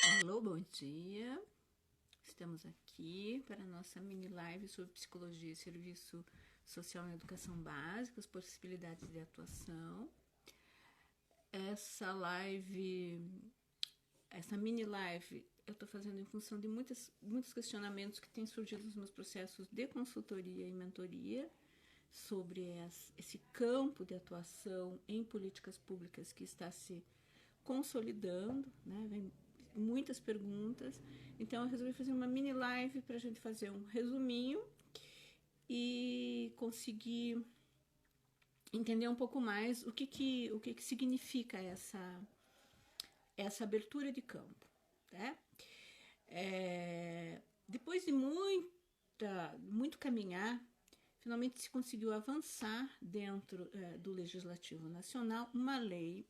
Alô, bom dia. Estamos aqui para a nossa mini live sobre psicologia e serviço social na educação básica, as possibilidades de atuação. Essa mini live, eu estou fazendo em função de muitos questionamentos que têm surgido nos meus processos de consultoria e mentoria sobre esse campo de atuação em políticas públicas que está se consolidando, né? Vem muitas perguntas, então eu resolvi fazer uma mini live para a gente fazer um resuminho e conseguir entender um pouco mais o que significa essa abertura de campo, né? Depois de muito caminhar, finalmente se conseguiu avançar dentro do Legislativo Nacional uma lei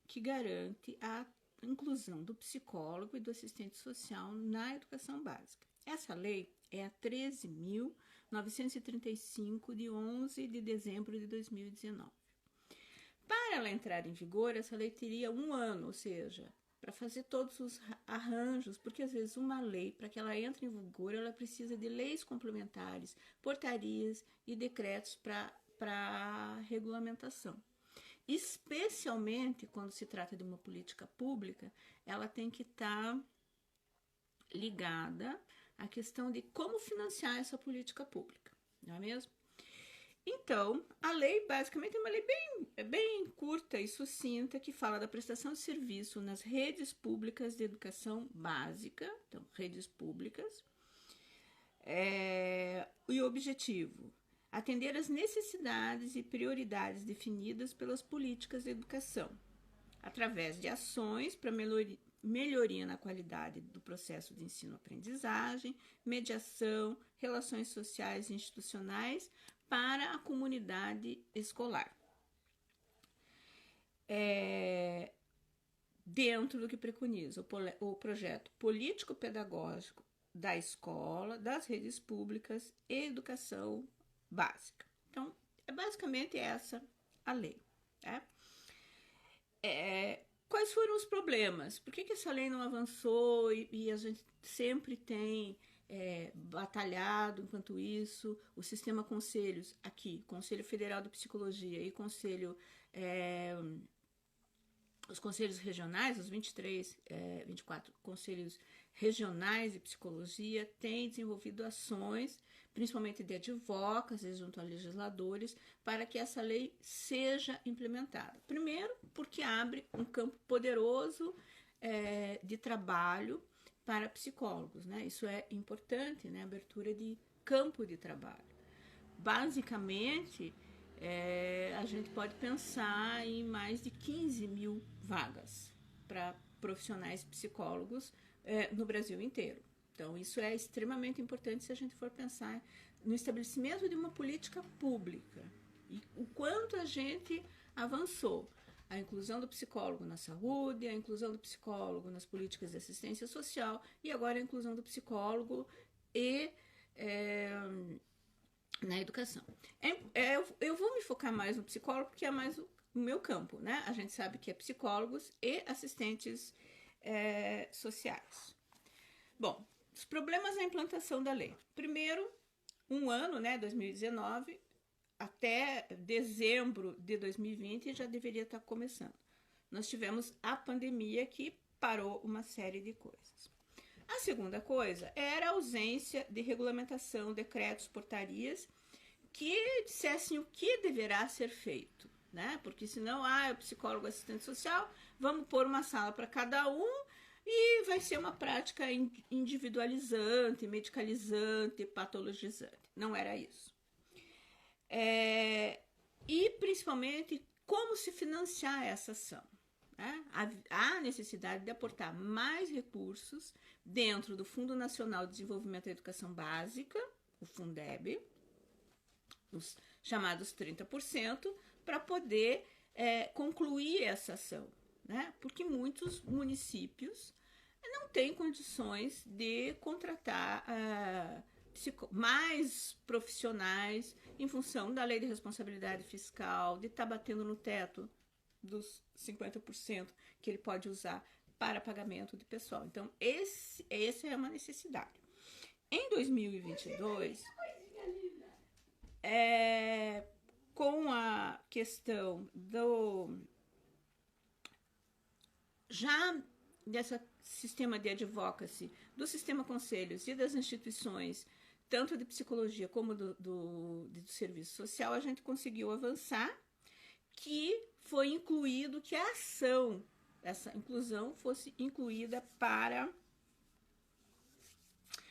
que garante a inclusão do psicólogo e do assistente social na educação básica. Essa lei é a 13.935, de 11 de dezembro de 2019. Para ela entrar em vigor, essa lei teria 1 ano, ou seja, para fazer todos os arranjos, porque às vezes uma lei, para que ela entre em vigor, ela precisa de leis complementares, portarias e decretos para regulamentação. Especialmente quando se trata de uma política pública, ela tem que estar ligada à questão de como financiar essa política pública, não é mesmo? Então, a lei basicamente é uma lei bem curta e sucinta que fala da prestação de serviço nas redes públicas de educação básica, então, redes públicas, e o objetivo: atender às necessidades e prioridades definidas pelas políticas de educação, através de ações para melhoria na qualidade do processo de ensino-aprendizagem, mediação, relações sociais e institucionais para a comunidade escolar. Dentro do que preconiza o projeto político-pedagógico da escola, das redes públicas e educação básica. Então, é basicamente essa a lei. Né? Quais foram os problemas? Por que essa lei não avançou e a gente sempre tem batalhado enquanto isso? O sistema conselhos aqui, Conselho Federal de Psicologia e os conselhos regionais, os 24 conselhos regionais de psicologia, têm desenvolvido ações, principalmente de advocacy junto a legisladores, para que essa lei seja implementada. Primeiro, porque abre um campo poderoso de trabalho para psicólogos, né? Isso é importante, né? Abertura de campo de trabalho. Basicamente, a gente pode pensar em mais de 15 mil vagas para profissionais psicólogos no Brasil inteiro. Então, isso é extremamente importante se a gente for pensar no estabelecimento de uma política pública e o quanto a gente avançou. A inclusão do psicólogo na saúde, a inclusão do psicólogo nas políticas de assistência social e agora a inclusão do psicólogo na educação. Eu vou me focar mais no psicólogo porque é mais o meu campo, né? A gente sabe que é psicólogos e assistentes sociais. Bom, os problemas na implantação da lei. Primeiro, 1 ano, né, 2019, até dezembro de 2020 já deveria estar começando. Nós tivemos a pandemia que parou uma série de coisas. A segunda coisa era a ausência de regulamentação, decretos, portarias que dissessem o que deverá ser feito, né? Porque senão, é o psicólogo, assistente social, vamos pôr uma sala para cada um e vai ser uma prática individualizante, medicalizante, patologizante. Não era isso. E principalmente como se financiar essa ação. Né? Há necessidade de aportar mais recursos dentro do Fundo Nacional de Desenvolvimento da Educação Básica, o Fundeb, os chamados 30%, para poder concluir essa ação. Né? Porque muitos municípios não têm condições de contratar mais profissionais em função da lei de responsabilidade fiscal, de estar batendo no teto dos 50% que ele pode usar para pagamento de pessoal. Então, essa é uma necessidade. Em 2022, com a questão já desse sistema de advocacy, do sistema conselhos e das instituições, tanto de psicologia como do serviço social, a gente conseguiu avançar, que foi incluído que a ação, essa inclusão, fosse incluída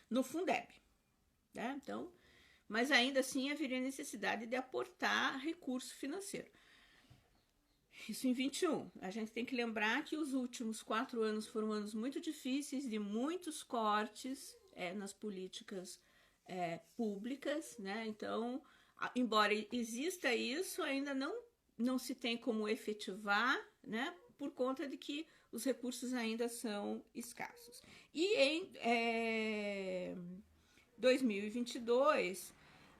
no Fundeb, né? Então, mas ainda assim haveria necessidade de aportar recurso financeiro. Isso em 21. A gente tem que lembrar que os últimos 4 anos foram anos muito difíceis, de muitos cortes nas políticas públicas, né? Então, embora exista isso, ainda não se tem como efetivar, né? Por conta de que os recursos ainda são escassos. E em 2022,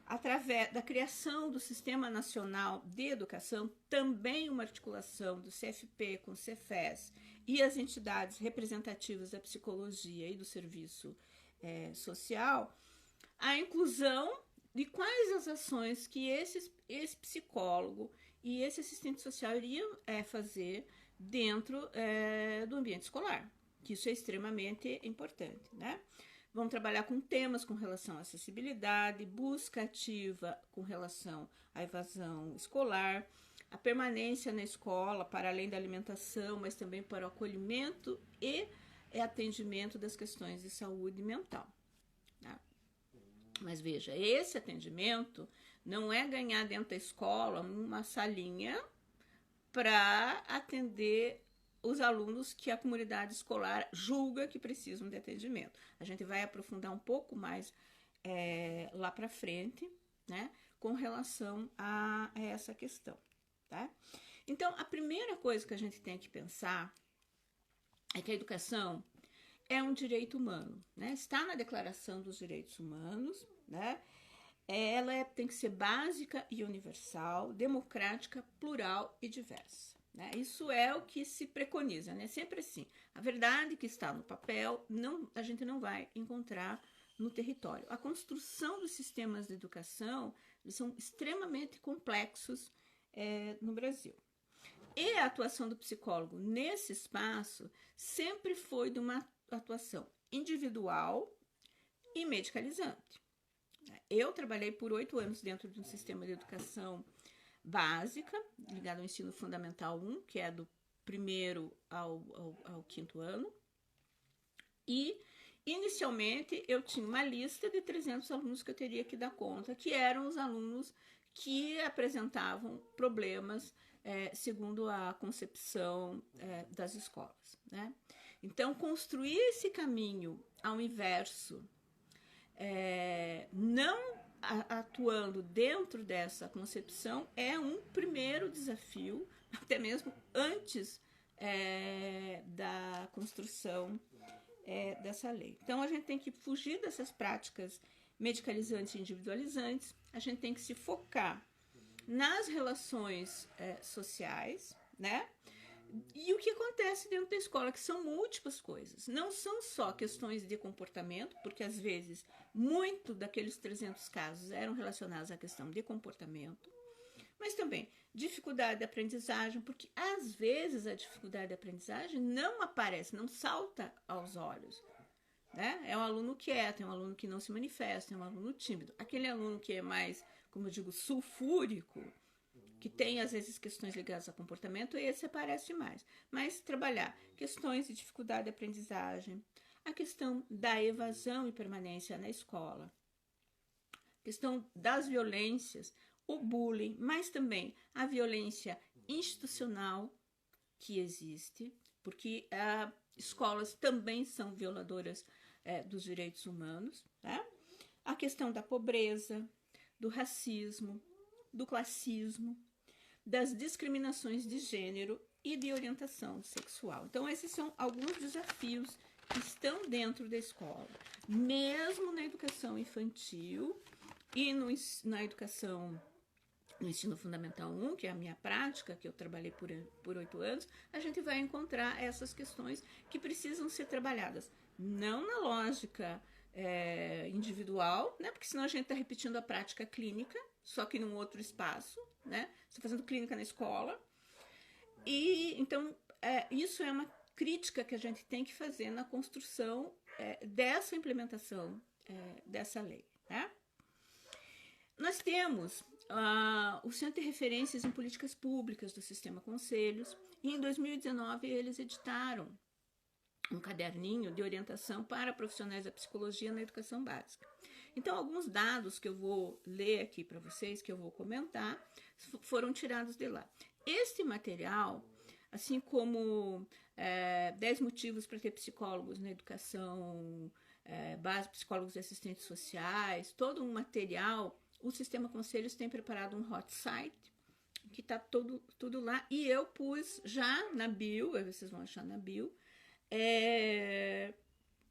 através da criação do Sistema Nacional de Educação, também uma articulação do CFP com o Cefes e as entidades representativas da psicologia e do serviço social, a inclusão de quais as ações que esse psicólogo e esse assistente social iriam fazer dentro do ambiente escolar, que isso é extremamente importante, né? Vamos trabalhar com temas com relação à acessibilidade, busca ativa com relação à evasão escolar, a permanência na escola para além da alimentação, mas também para o acolhimento e atendimento das questões de saúde mental. Tá? Mas veja, esse atendimento não é ganhar dentro da escola uma salinha para atender os alunos que a comunidade escolar julga que precisam de atendimento. A gente vai aprofundar um pouco mais lá para frente, né, com relação a essa questão. Tá? Então, a primeira coisa que a gente tem que pensar é que a educação é um direito humano, né? Está na Declaração dos Direitos Humanos, né? Ela tem que ser básica e universal, democrática, plural e diversa. Né? Isso é o que se preconiza, né? Sempre assim. A verdade que está no papel, a gente não vai encontrar no território. A construção dos sistemas de educação são extremamente complexos no Brasil. E a atuação do psicólogo nesse espaço sempre foi de uma atuação individual e medicalizante. Eu trabalhei por 8 anos dentro de um sistema de educação básica, ligado ao ensino fundamental 1, que é do 1º ao 5º ano. E, inicialmente, eu tinha uma lista de 300 alunos que eu teria que dar conta, que eram os alunos que apresentavam problemas segundo a concepção das escolas. Né? Então, construir esse caminho ao inverso, não atuando dentro dessa concepção, é um primeiro desafio, até mesmo antes da construção dessa lei. Então, a gente tem que fugir dessas práticas medicalizantes e individualizantes, a gente tem que se focar nas relações sociais, né? E o que acontece dentro da escola, que são múltiplas coisas. Não são só questões de comportamento, porque às vezes muito daqueles 300 casos eram relacionados à questão de comportamento, mas também dificuldade de aprendizagem, porque às vezes a dificuldade de aprendizagem não aparece, não salta aos olhos. Né? É um aluno quieto, é um aluno que não se manifesta, é um aluno tímido. Aquele aluno que é mais, como eu digo, sulfúrico, que tem, às vezes, questões ligadas ao comportamento, esse aparece mais. Mas trabalhar questões de dificuldade de aprendizagem, a questão da evasão e permanência na escola, questão das violências, o bullying, mas também a violência institucional que existe, porque escolas também são violadoras dos direitos humanos, né? A questão da pobreza, do racismo, do classismo, das discriminações de gênero e de orientação sexual. Então, esses são alguns desafios que estão dentro da escola, mesmo na educação infantil e na educação no ensino fundamental 1, que é a minha prática, que eu trabalhei por 8 anos, a gente vai encontrar essas questões que precisam ser trabalhadas. Não na lógica individual, né? Porque senão a gente está repetindo a prática clínica, só que num outro espaço, né? Estou fazendo clínica na escola. E então isso é uma crítica que a gente tem que fazer na construção dessa implementação dessa lei, né? Nós temos o Centro de Referências em Políticas Públicas do Sistema Conselhos, e em 2019 eles editaram um caderninho de orientação para profissionais da psicologia na educação básica. Então, alguns dados que eu vou ler aqui para vocês, que eu vou comentar, foram tirados de lá. Este material, assim como 10 motivos para ter psicólogos na educação básica, psicólogos e assistentes sociais, todo um material, o Sistema Conselhos tem preparado um hot site, que está tudo lá, e eu pus já na bio, vocês vão achar na bio,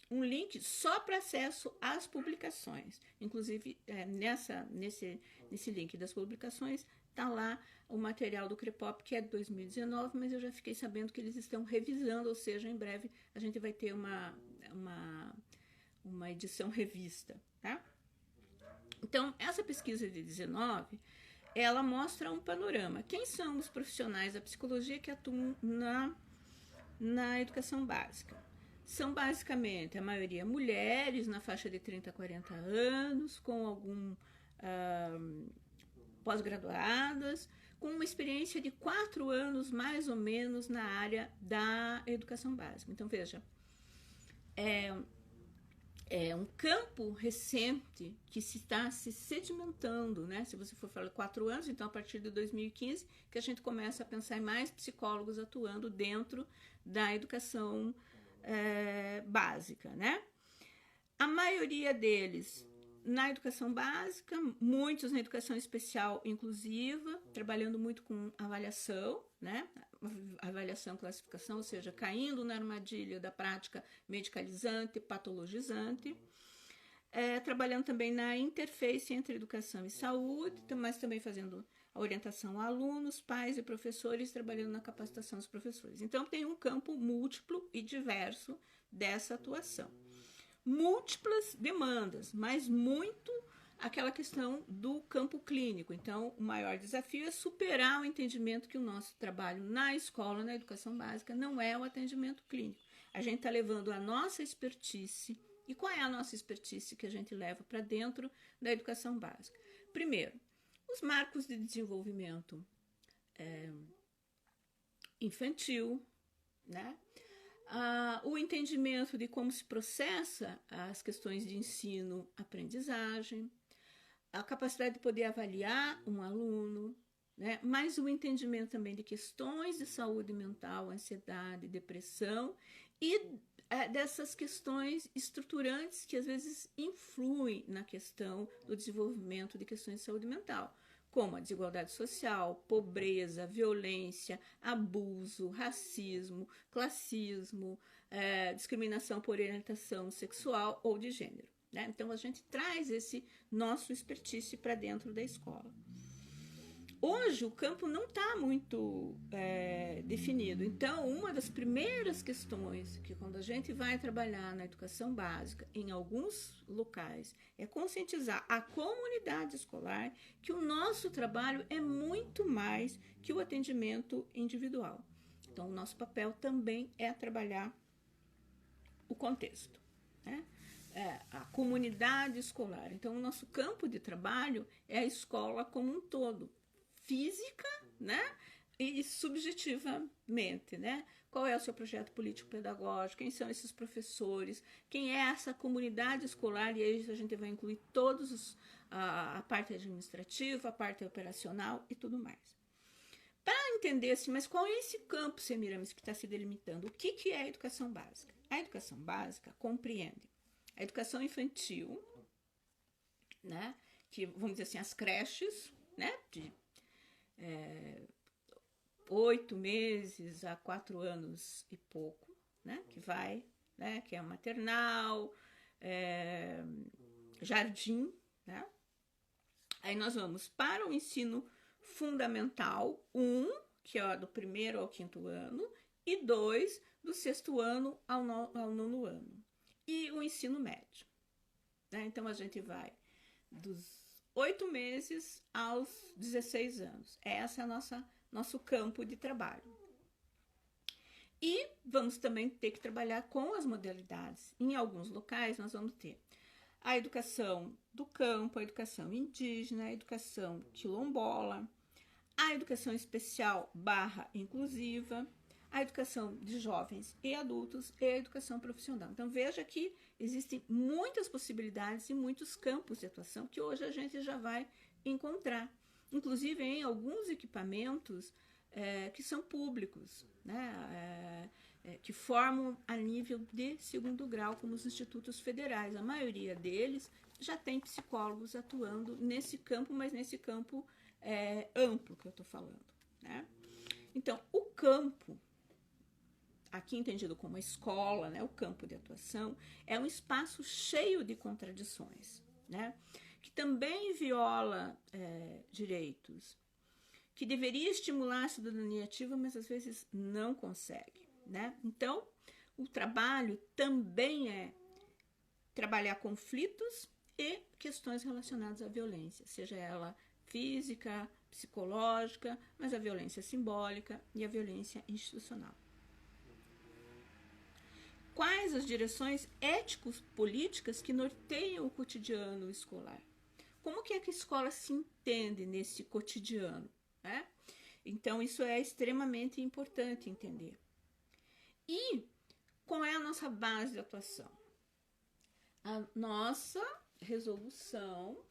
um link só para acesso às publicações. Inclusive, nesse link das publicações, está lá o material do CREPOP, que é de 2019, mas eu já fiquei sabendo que eles estão revisando, ou seja, em breve a gente vai ter uma edição revista, tá? Então, essa pesquisa de 19, ela mostra um panorama. Quem são os profissionais da psicologia que atuam na educação básica? São basicamente, a maioria, mulheres na faixa de 30 a 40 anos, com algum pós-graduadas, com uma experiência de 4 anos, mais ou menos, na área da educação básica. Então, veja, é um campo recente que está se sedimentando, né? Se você for falar 4 anos, então a partir de 2015, que a gente começa a pensar em mais psicólogos atuando dentro da educação básica, né? A maioria deles na educação básica, muitos na educação especial inclusiva, trabalhando muito com avaliação, né? Avaliação, classificação, ou seja, caindo na armadilha da prática medicalizante, patologizante, trabalhando também na interface entre educação e saúde, mas também fazendo a orientação a alunos, pais e professores, trabalhando na capacitação dos professores. Então, tem um campo múltiplo e diverso dessa atuação. Múltiplas demandas, mas muito aquela questão do campo clínico. Então, o maior desafio é superar o entendimento que o nosso trabalho na escola, na educação básica, não é o atendimento clínico. A gente está levando a nossa expertise. E qual é a nossa expertise que a gente leva para dentro da educação básica? Primeiro, os marcos de desenvolvimento infantil, né? O entendimento de como se processa as questões de ensino, aprendizagem, a capacidade de poder avaliar um aluno, né? Mas o entendimento também de questões de saúde mental, ansiedade, depressão e dessas questões estruturantes que às vezes influem na questão do desenvolvimento de questões de saúde mental, como a desigualdade social, pobreza, violência, abuso, racismo, classismo, discriminação por orientação sexual ou de gênero, né? Então, a gente traz esse nosso expertise para dentro da escola. Hoje, o campo não está muito definido. Então, uma das primeiras questões que quando a gente vai trabalhar na educação básica, em alguns locais, é conscientizar a comunidade escolar que o nosso trabalho é muito mais que o atendimento individual. Então, o nosso papel também é trabalhar o contexto, né? A comunidade escolar. Então, o nosso campo de trabalho é a escola como um todo, física, né? E subjetivamente, né? Qual é o seu projeto político-pedagógico? Quem são esses professores? Quem é essa comunidade escolar? E aí a gente vai incluir todos a parte administrativa, a parte operacional e tudo mais. Para entender assim, mas qual é esse campo, Semiramis, que está se delimitando? O que é a educação básica? A educação básica compreende a educação infantil, né? Que, vamos dizer assim, as creches, né? De 8 meses a 4 anos e pouco, né? Que vai, né? Que é maternal, jardim, né? Aí nós vamos para o ensino Fundamental 1, que é do 1º ao 5º ano, e 2, do 6º ano ao 9º ano. E o ensino médio. Né? Então, a gente vai dos 8 meses aos 16 anos. Esse é o nosso campo de trabalho. E vamos também ter que trabalhar com as modalidades. Em alguns locais, nós vamos ter a educação do campo, a educação indígena, a educação quilombola, a educação especial / inclusiva, a educação de jovens e adultos e a educação profissional. Então, veja que existem muitas possibilidades e muitos campos de atuação que hoje a gente já vai encontrar, inclusive em alguns equipamentos que são públicos, né? Que formam a nível de 2º grau, como os institutos federais. A maioria deles já tem psicólogos atuando nesse campo, mas nesse campo amplo que eu estou falando. Né? Então, o campo, aqui entendido como a escola, né, o campo de atuação, é um espaço cheio de contradições, né, que também viola direitos, que deveria estimular a cidadania ativa, mas às vezes não consegue. Né? Então, o trabalho também é trabalhar conflitos e questões relacionadas à violência, seja ela física, psicológica, mas a violência simbólica e a violência institucional. Quais as direções éticos-políticas que norteiam o cotidiano escolar? Como que a escola se entende nesse cotidiano? Né? Então, isso é extremamente importante entender. E qual é a nossa base de atuação? A nossa resolução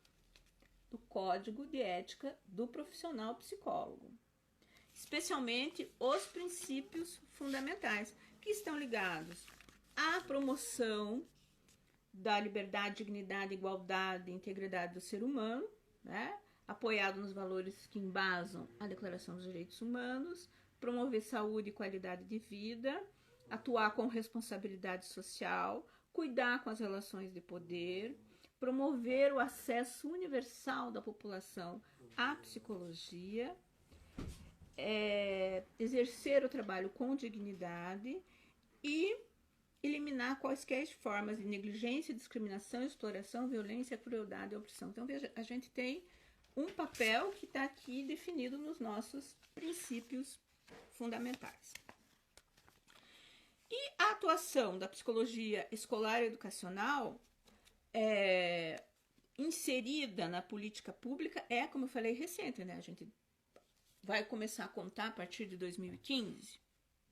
do Código de Ética do Profissional Psicólogo, especialmente os princípios fundamentais, que estão ligados à promoção da liberdade, dignidade, igualdade e integridade do ser humano, né? Apoiado nos valores que embasam a Declaração dos Direitos Humanos, promover saúde e qualidade de vida, atuar com responsabilidade social, cuidar com as relações de poder, promover o acesso universal da população à psicologia, exercer o trabalho com dignidade e eliminar quaisquer formas de negligência, discriminação, exploração, violência, crueldade e opressão. Então, veja, a gente tem um papel que está aqui definido nos nossos princípios fundamentais. E a atuação da psicologia escolar e educacional inserida na política pública como eu falei, recente, né? A gente vai começar a contar a partir de 2015,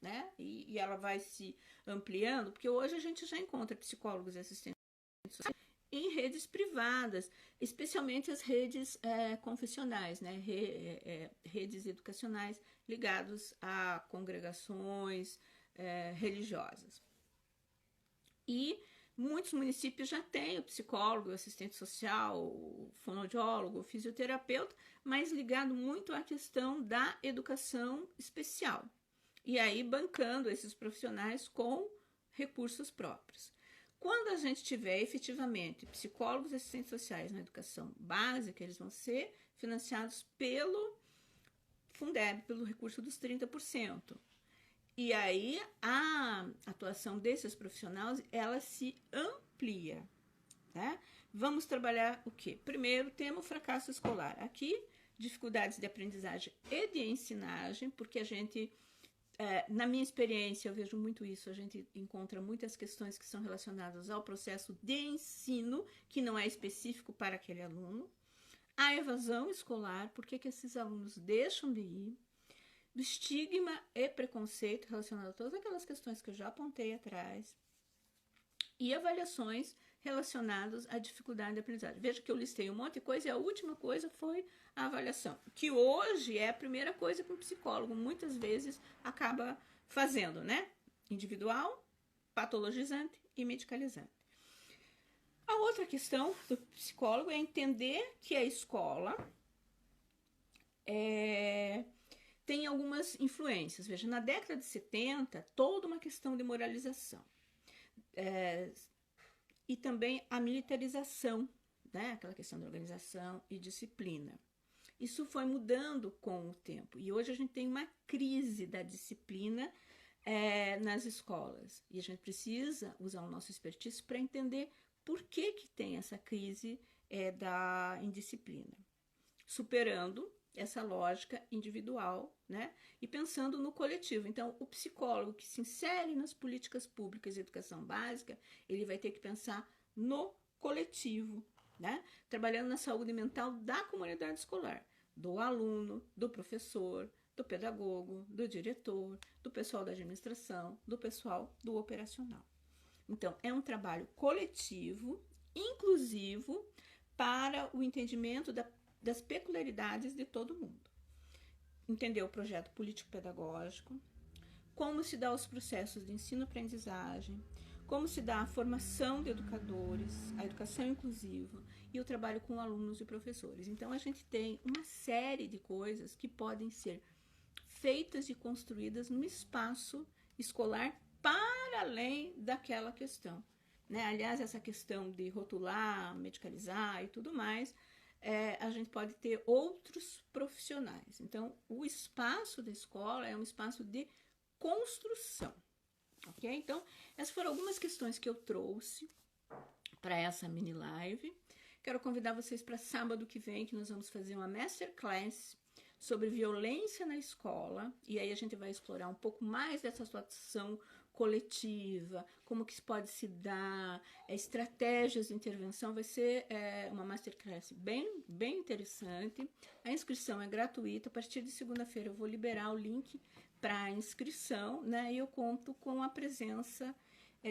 né? E ela vai se ampliando, porque hoje a gente já encontra psicólogos e assistentes sociais em redes privadas, especialmente as redes confessionais, né? Redes educacionais ligadas a congregações religiosas. E muitos municípios já têm o psicólogo, o assistente social, o fonoaudiólogo, o fisioterapeuta, mas ligado muito à questão da educação especial. E aí bancando esses profissionais com recursos próprios. Quando a gente tiver efetivamente psicólogos e assistentes sociais na educação básica, eles vão ser financiados pelo Fundeb, pelo recurso dos 30%. E aí a atuação desses profissionais, ela se amplia. Né? Vamos trabalhar o quê? Primeiro, temos o fracasso escolar. Aqui, dificuldades de aprendizagem e de ensinagem, porque a gente, na minha experiência, eu vejo muito isso, a gente encontra muitas questões que são relacionadas ao processo de ensino, que não é específico para aquele aluno. A evasão escolar, por que esses alunos deixam de ir? Do estigma e preconceito relacionado a todas aquelas questões que eu já apontei atrás, e avaliações relacionadas à dificuldade de aprendizagem. Veja que eu listei um monte de coisa e a última coisa foi a avaliação, que hoje é a primeira coisa que um psicólogo muitas vezes acaba fazendo, né? Individual, patologizante e medicalizante. A outra questão do psicólogo é entender que a escola tem algumas influências. Veja, na década de 70, toda uma questão de moralização. E também a militarização, né? Aquela questão de organização e disciplina. Isso foi mudando com o tempo. E hoje a gente tem uma crise da disciplina nas escolas. E a gente precisa usar o nosso expertise para entender por que tem essa crise da indisciplina. Superando essa lógica individual, né? E pensando no coletivo. Então, o psicólogo que se insere nas políticas públicas de educação básica, ele vai ter que pensar no coletivo, né? Trabalhando na saúde mental da comunidade escolar, do aluno, do professor, do pedagogo, do diretor, do pessoal da administração, do pessoal do operacional. Então, é um trabalho coletivo, inclusivo, para o entendimento das peculiaridades de todo mundo. Entender o projeto político-pedagógico, como se dá os processos de ensino-aprendizagem, como se dá a formação de educadores, a educação inclusiva e o trabalho com alunos e professores. Então, a gente tem uma série de coisas que podem ser feitas e construídas no espaço escolar para além daquela questão. Né? Aliás, essa questão de rotular, medicalizar e tudo mais, a gente pode ter outros profissionais. Então, o espaço da escola é um espaço de construção. Ok? Então, essas foram algumas questões que eu trouxe para essa mini live. Quero convidar vocês para sábado que vem, que nós vamos fazer uma masterclass sobre violência na escola, e aí a gente vai explorar um pouco mais dessa atuação coletiva, como que pode se dar, estratégias de intervenção. Vai ser uma masterclass bem interessante. A inscrição é gratuita. A partir de segunda-feira eu vou liberar o link para a inscrição, né? E eu conto com a presença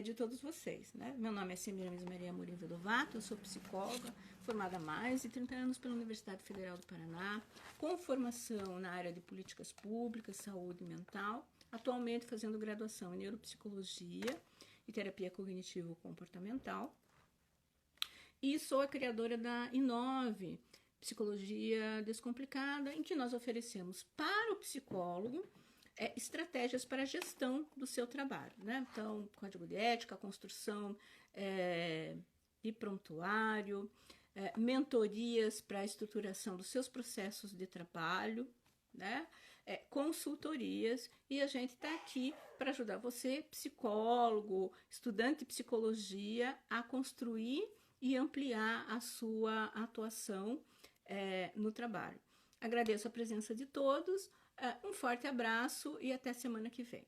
de todos vocês, né? Meu nome é Semiramis Maria Amorim Vedovato, eu sou psicóloga, formada há mais de 30 anos pela Universidade Federal do Paraná, com formação na área de políticas públicas, saúde mental, atualmente fazendo graduação em neuropsicologia e terapia cognitivo-comportamental, e sou a criadora da Inove, Psicologia Descomplicada, em que nós oferecemos para o psicólogo estratégias para a gestão do seu trabalho, né? Então, código de ética, construção de prontuário, mentorias para a estruturação dos seus processos de trabalho, né? Consultorias, e a gente está aqui para ajudar você, psicólogo, estudante de psicologia, a construir e ampliar a sua atuação no trabalho. Agradeço a presença de todos, um forte abraço e até semana que vem.